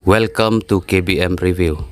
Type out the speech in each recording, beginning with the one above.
Welcome to KBM Review.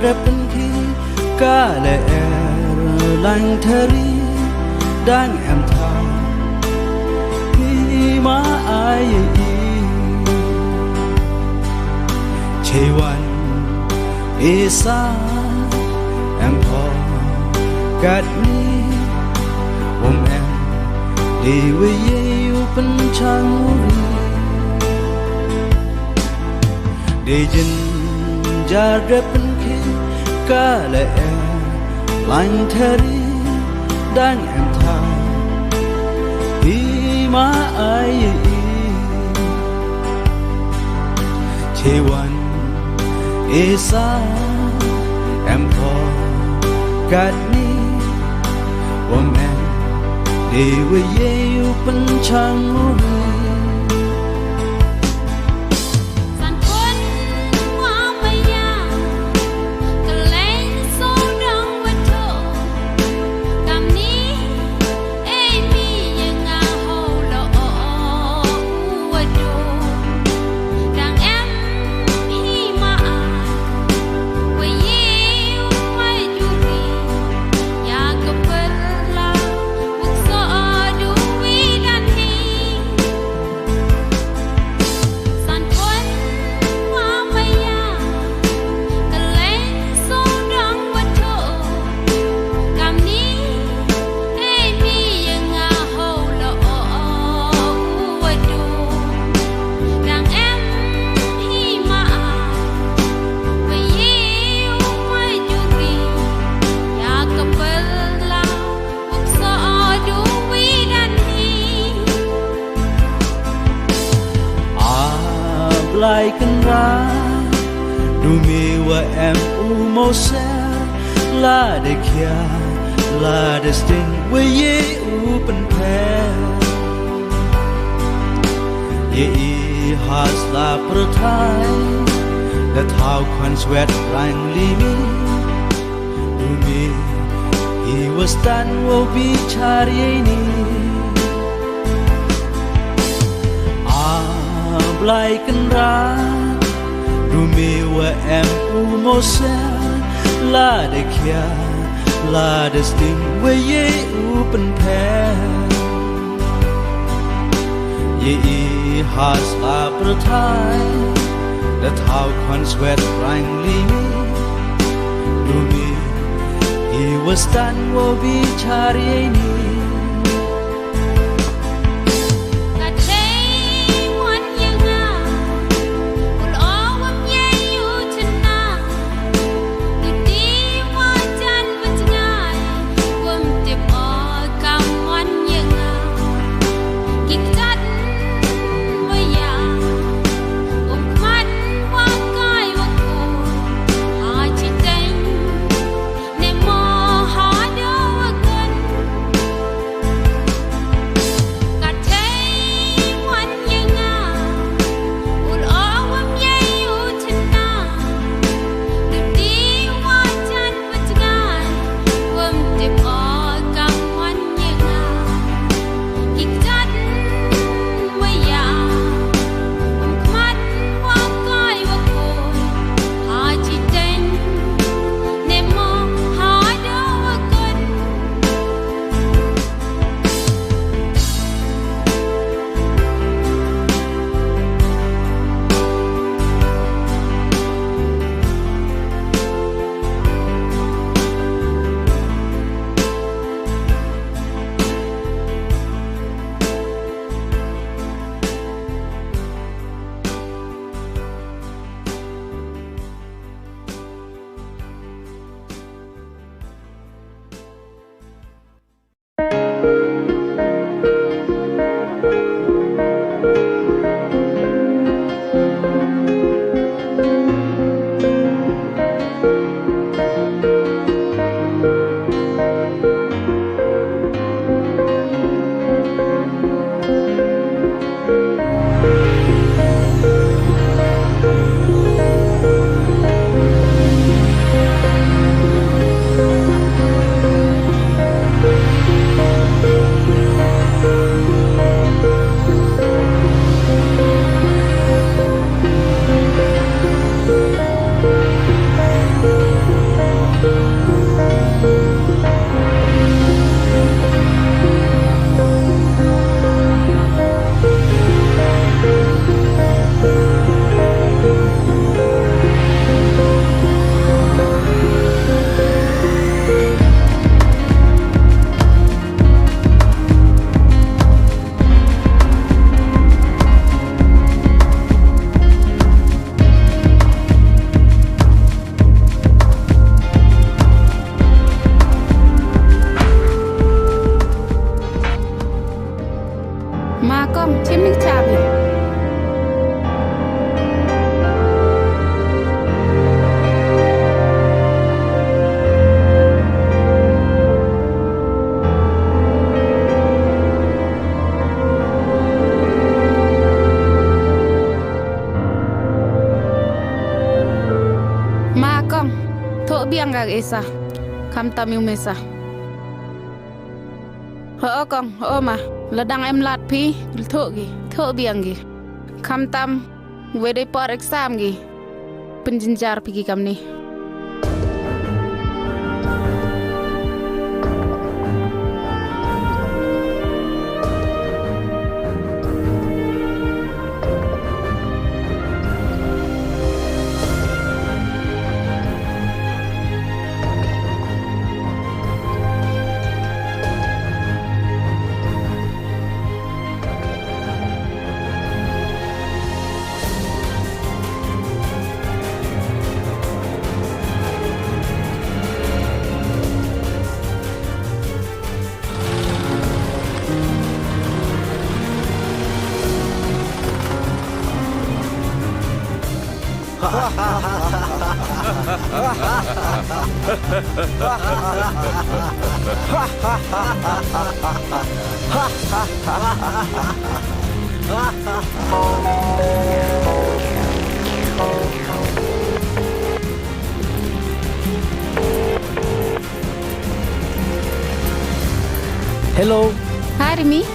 Penki kale lang thari dang em tha hi ma ai Chaimon Esa em pho gat ni wom em đi với yêu pen chang đi jin jare penki kale lang thari dang em tha hi ma ai Chaimon Esa em pho gat ni wom em đi với yêu pen chang lại cần ra đủ mi và em u mô xe là để kia là để sting với ye u bên phe ye has la perthai đã thao khoan sweat rang li mi đủ mi he was done will be chari ni lại cần ra đủ mi và em u mô xe là để kia là để sting với ye u bên phe ye has la perthai đã thao khoan sweat rang li mi đủ mi he was done will be chari ni con chim ninh chà bì ma con thọ biang gà Esa khăm tam Esa Mesa hỡ con hỡ mà là đang em lạt phi thợ biang gì khăm tam về đây par exam gì penjenjar pergi kam ni Hello. Hai Rimi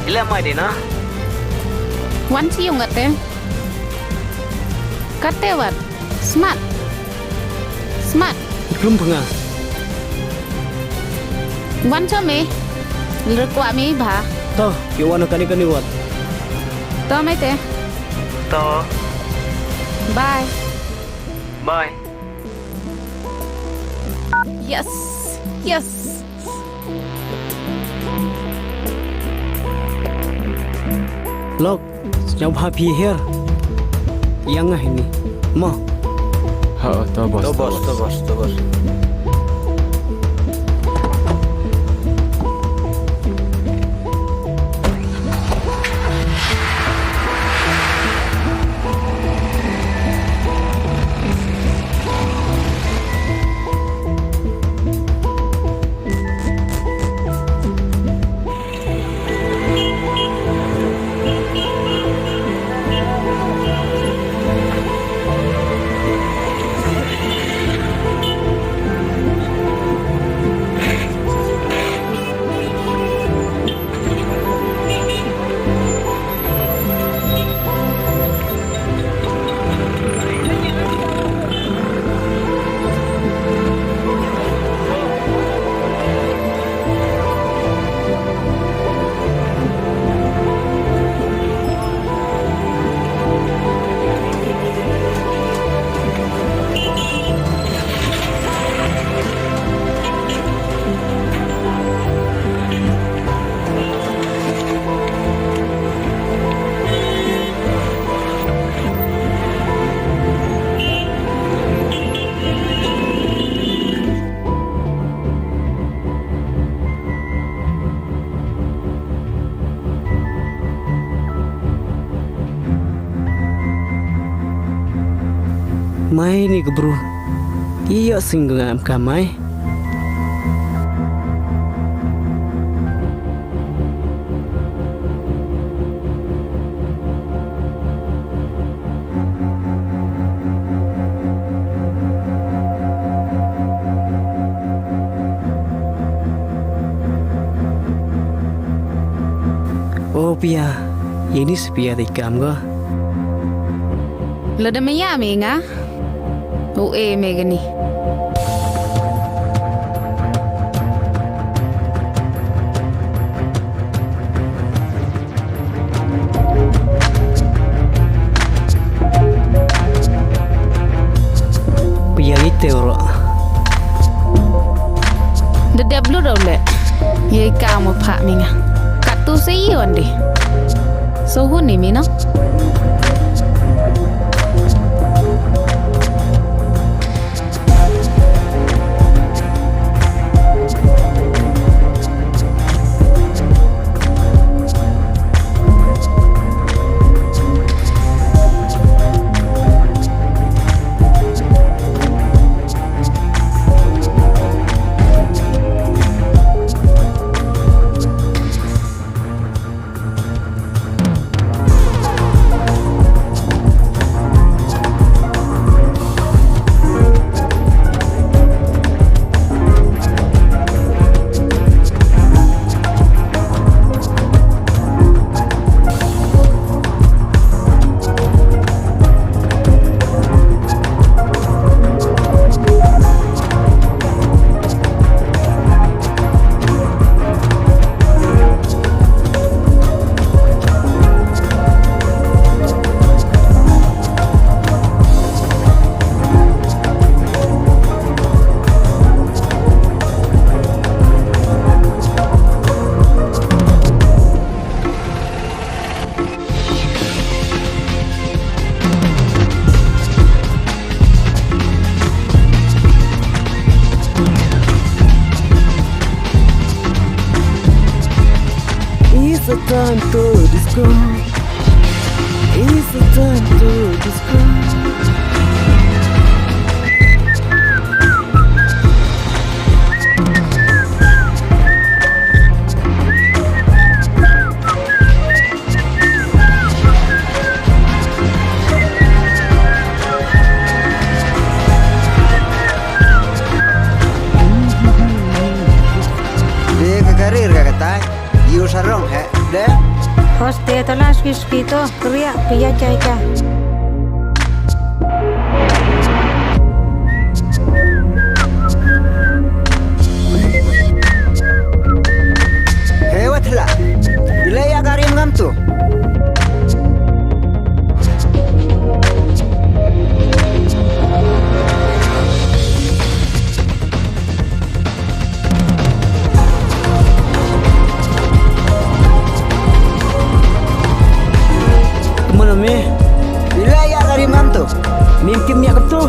Ila mai dena. wan chi yung kate wat smart Belum penga. wan cho me lekwa me ba Toh, Yoowanmi kani wat. to me te Toh, bye bye. yes Lok, nyau happy here. Yang ini. Mo. Ha, to bos. Mai ni ke bro. Iya singgah kamai. Oh pia, ini sepia tikam ko. Lada maya me nga e me gani Pia ite oro. the deblu dole ye ka mo pha mi nga katu se yon di so hu ni mi no It's a time to disco. It's a time to disco. Sarong hai de Hoste talas kiskito kriya piya jaika hewatla ilaya garim ngam tu Ilaya garim ngam tu. Mimpi miak tu.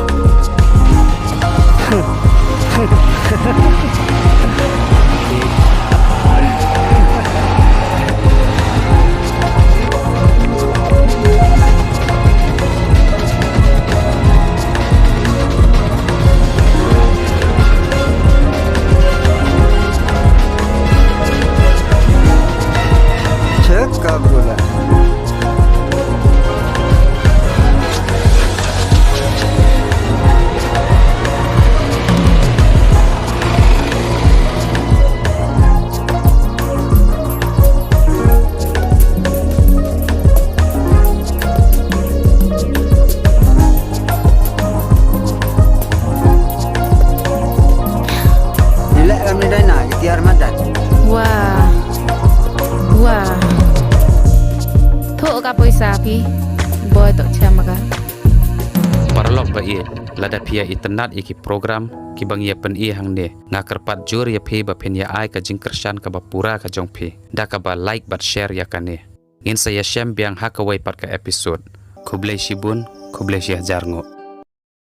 Cekap pula. Sapi boy tok chamaga Parlok ba i lada pia internet iki program ki bang ya pen i hang ne ngakar pat jur ya phe ba pen ya ai ka jingkershan ka ba pura ka jong phe da ka ba like bat share ya kane in saya shem biang hakawai pat ka episode kublai shibun kublai shi jarngo